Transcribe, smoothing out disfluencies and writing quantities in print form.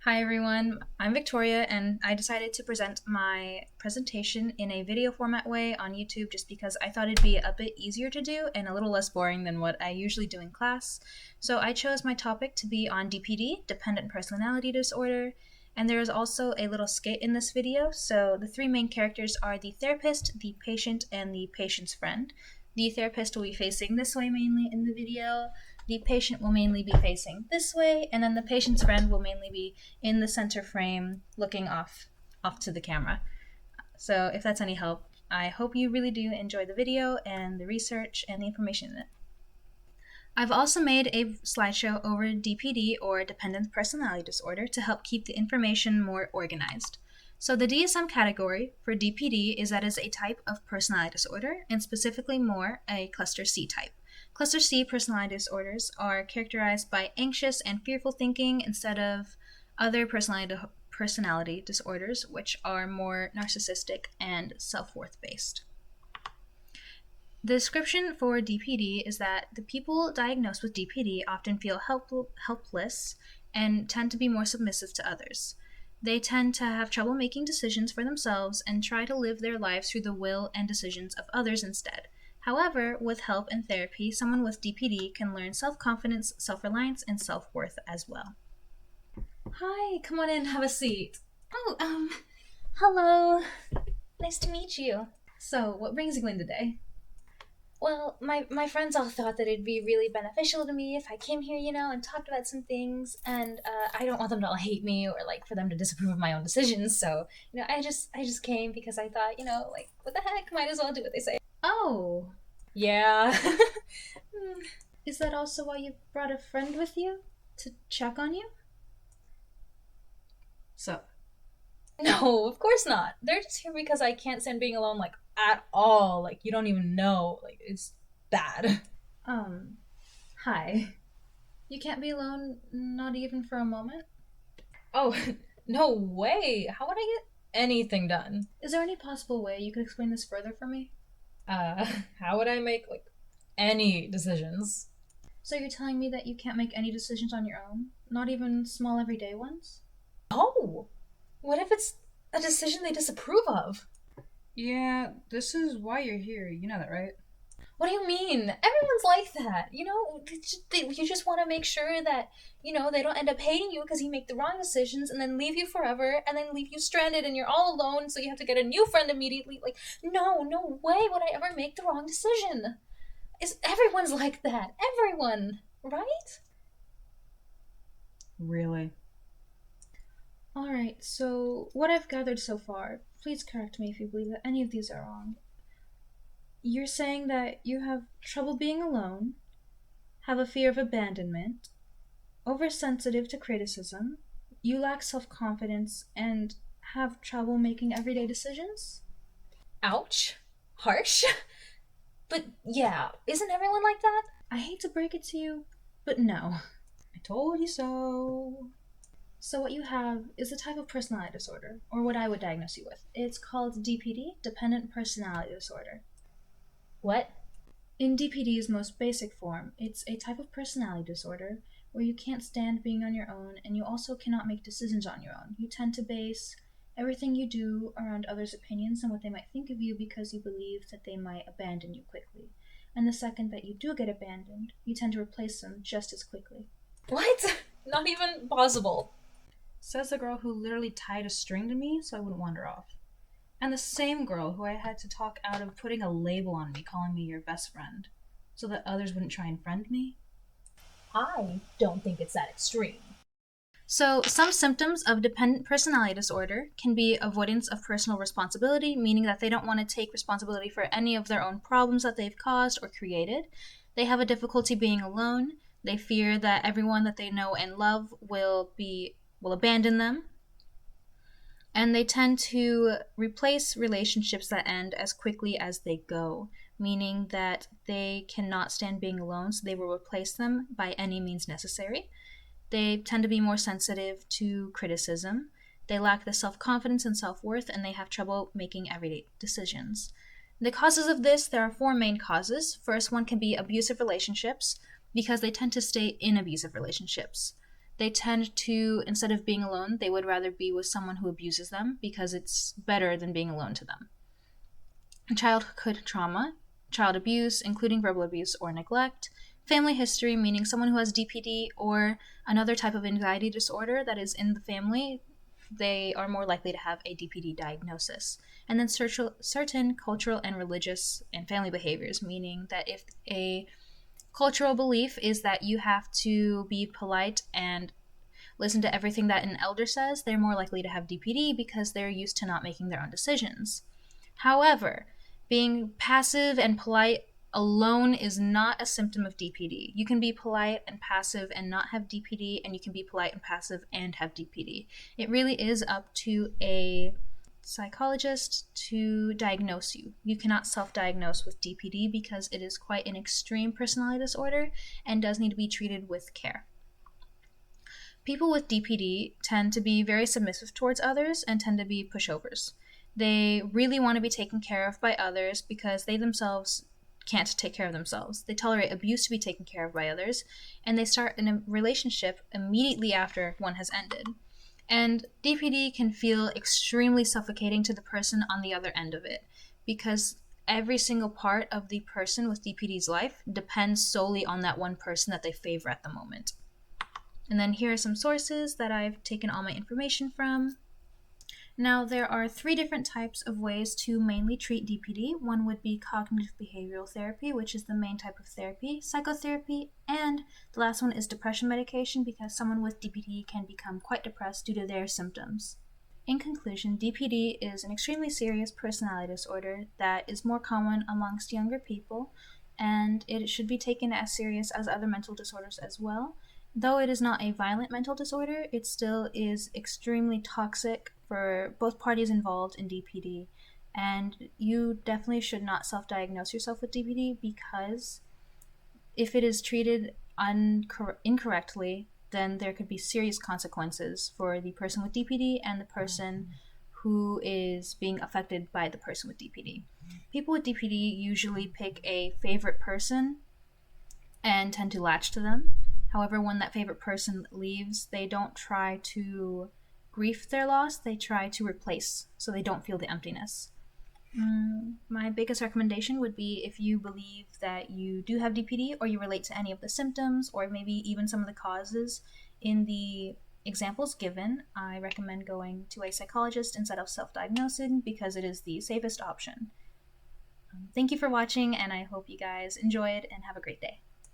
Hi everyone, I'm Victoria and I decided to present my presentation in a video format way on YouTube just because I thought it'd be a bit easier to do and a little less boring than what I usually do in class. So I chose my topic to be on DPD, Dependent Personality Disorder, and there is also a little skit in this video. So the three main characters are the therapist, the patient, and the patient's friend. The therapist will be facing this way mainly in the video. The patient will mainly be facing this way, and then the patient's friend will mainly be in the center frame looking off to the camera. So if that's any help, I hope you really do enjoy the video and the research and the information in it. I've also made a slideshow over DPD, or Dependent Personality Disorder, to help keep the information more organized. So the DSM category for DPD is that it's a type of personality disorder, and specifically more a cluster C type. Cluster C personality disorders are characterized by anxious and fearful thinking instead of other personality disorders, which are more narcissistic and self-worth based. The description for DPD is that the people diagnosed with DPD often feel helpless and tend to be more submissive to others. They tend to have trouble making decisions for themselves and try to live their lives through the will and decisions of others instead. However, with help and therapy, someone with DPD can learn self-confidence, self-reliance, and self-worth as well. Hi, come on in, have a seat. Oh, hello. Nice to meet you. So, what brings you in today? Well, my friends all thought that it'd be really beneficial to me if I came here, and talked about some things. And I don't want them to all hate me or like for them to disapprove of my own decisions. So, I just came because I thought, like, what the heck? Might as well do what they say. Oh, yeah. Is that also why you brought a friend with you to check on you? So, no, of course not. They're just here because I can't stand being alone, like, at all. Like, you don't even know. Like, it's bad. Um, Hi. You can't be alone, not even for a moment? Oh, no way. How would I get anything done? Is there any possible way you could explain this further for me? Uh, how would I make, like, any decisions? So you're telling me that you can't make any decisions on your own? Not even small everyday ones? Oh! What if it's a decision they disapprove of? Yeah, this is why you're here. You know that, right? What do you mean? Everyone's like that. You just want to make sure that, they don't end up hating you because you make the wrong decisions and then leave you forever and then leave you stranded and you're all alone, so you have to get a new friend immediately. Like, no way would I ever make the wrong decision. Everyone's like that. Everyone, right? Really? Alright, so what I've gathered so far, please correct me if you believe that any of these are wrong. You're saying that you have trouble being alone, have a fear of abandonment, oversensitive to criticism, you lack self-confidence, and have trouble making everyday decisions? Ouch. Harsh. But yeah, isn't everyone like that? I hate to break it to you, but no. I told you so. So what you have is a type of personality disorder, or what I would diagnose you with. It's called DPD, Dependent Personality Disorder. What? In DPD's most basic form, it's a type of personality disorder where you can't stand being on your own and you also cannot make decisions on your own. You tend to base everything you do around others' opinions and what they might think of you because you believe that they might abandon you quickly. And the second that you do get abandoned, you tend to replace them just as quickly. What? Not even possible. Says the girl who literally tied a string to me so I wouldn't wander off. And the same girl who I had to talk out of putting a label on me, calling me your best friend, so that others wouldn't try and friend me. I don't think it's that extreme. So, some symptoms of dependent personality disorder can be avoidance of personal responsibility, meaning that they don't want to take responsibility for any of their own problems that they've caused or created. They have a difficulty being alone. They fear that everyone that they know and love will abandon them. And they tend to replace relationships that end as quickly as they go, meaning that they cannot stand being alone, so they will replace them by any means necessary. They tend to be more sensitive to criticism. They lack the self-confidence and self-worth, and they have trouble making everyday decisions. The causes of this, there are four main causes. First one can be abusive relationships, because they tend to stay in abusive relationships. they tend to, instead of being alone, they would rather be with someone who abuses them because it's better than being alone to them. Childhood trauma, child abuse, including verbal abuse or neglect, family history, meaning someone who has DPD or another type of anxiety disorder that is in the family, they are more likely to have a DPD diagnosis. And then certain cultural and religious and family behaviors, meaning that if a cultural belief is that you have to be polite and listen to everything that an elder says, they're more likely to have DPD because they're used to not making their own decisions. However, being passive and polite alone is not a symptom of DPD. You can be polite and passive and not have DPD, and you can be polite and passive and have DPD. It really is up to a psychologist to diagnose you. You cannot self-diagnose with DPD because it is quite an extreme personality disorder and does need to be treated with care. People with DPD tend to be very submissive towards others and tend to be pushovers. They really want to be taken care of by others because they themselves can't take care of themselves. They tolerate abuse to be taken care of by others, and they start in a relationship immediately after one has ended. And DPD can feel extremely suffocating to the person on the other end of it because every single part of the person with DPD's life depends solely on that one person that they favor at the moment. And then here are some sources that I've taken all my information from. Now, there are 3 different types of ways to mainly treat DPD. One would be cognitive behavioral therapy, which is the main type of therapy, psychotherapy, and the last one is depression medication because someone with DPD can become quite depressed due to their symptoms. In conclusion, DPD is an extremely serious personality disorder that is more common amongst younger people, and it should be taken as serious as other mental disorders as well. Though it is not a violent mental disorder, it still is extremely toxic for both parties involved in DPD. And you definitely should not self-diagnose yourself with DPD because if it is treated incorrectly, then there could be serious consequences for the person with DPD and the person who is being affected by the person with DPD. People with DPD usually pick a favorite person and tend to latch to them. However, when that favorite person leaves, they don't try to grieve their loss, they try to replace so they don't feel the emptiness. My biggest recommendation would be if you believe that you do have DPD or you relate to any of the symptoms or maybe even some of the causes in the examples given, I recommend going to a psychologist instead of self-diagnosing because it is the safest option. Thank you for watching, and I hope you guys enjoyed and have a great day.